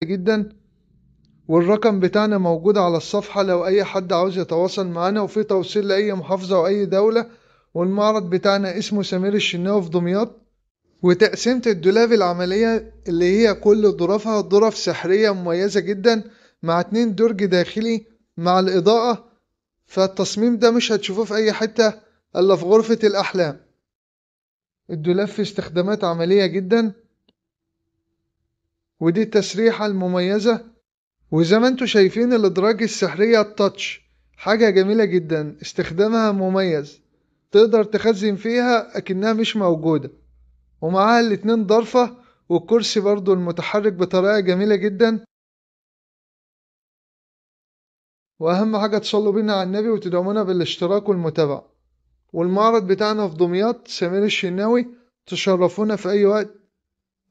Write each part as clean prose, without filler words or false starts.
جدا، والرقم بتاعنا موجود على الصفحة لو أي حد عاوز يتواصل معانا، وفي توصيل لأي محافظة وأي دولة. والمعرض بتاعنا اسمه سمير الشناوي في دمياط. وتقسيمة الدولاب العملية اللي هي كل ظروفها ظرف سحرية مميزة جدا، مع 2 درج داخلي مع الإضاءة. فالتصميم ده مش هتشوفوه في أي حتة إلا في غرفة الأحلام. الدولاب فيه استخدامات عملية جدا، ودي التسريحة المميزة. وزي ما انتوا شايفين الادراج السحرية التاتش، حاجة جميلة جدا، استخدامها مميز، تقدر تخزن فيها اكنها مش موجودة. ومعاها الاتنين ضرفة، والكرسي برضو المتحرك بطريقة جميلة جدا. واهم حاجة تصلوا بينا على النبي وتدعمونا بالاشتراك والمتابعة. والمعرض بتاعنا في دمياط سمير الشناوي، تشرفونا في اي وقت،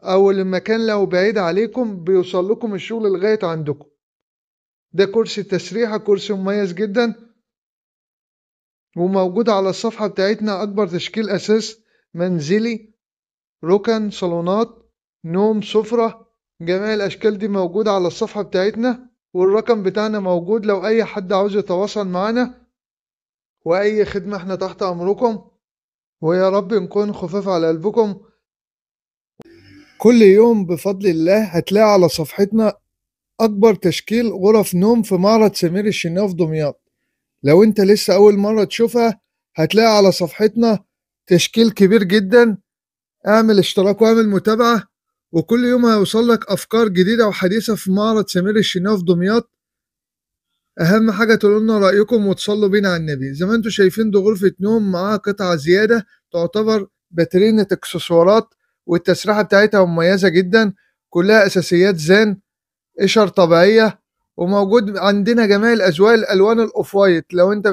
او المكان لو بعيد عليكم بيوصل لكم الشغل لغاية عندكم. ده كرسي تسريحة، كرسي مميز جدا، وموجود على الصفحة بتاعتنا أكبر تشكيل أساس منزلي، ركن، صالونات، نوم، سفرة. جميع الأشكال دي موجودة على الصفحة بتاعتنا، والرقم بتاعنا موجود لو أي حد عاوز يتواصل معنا. وأي خدمة احنا تحت أمركم، ويا رب نكون خفاف على قلبكم. كل يوم بفضل الله هتلاقي على صفحتنا أكبر تشكيل غرف نوم في معرض سمير الشناوي في دمياط. لو انت لسه أول مرة تشوفها، هتلاقي على صفحتنا تشكيل كبير جدا. اعمل اشتراك واعمل متابعة، وكل يوم هيوصل لك أفكار جديدة وحديثة في معرض سمير الشناوي في دمياط. أهم حاجة تقولوا لنا رأيكم وتصلوا بينا على النبي. زي ما انتوا شايفين، دي غرفة نوم معاها قطعة زيادة تعتبر باترينة اكسسوارات، والتسريحة بتاعتها مميزة جدا، كلها أساسيات زان، قشر طبيعية. وموجود عندنا جميع الأذواق، الألوان الأوف وايت لو انت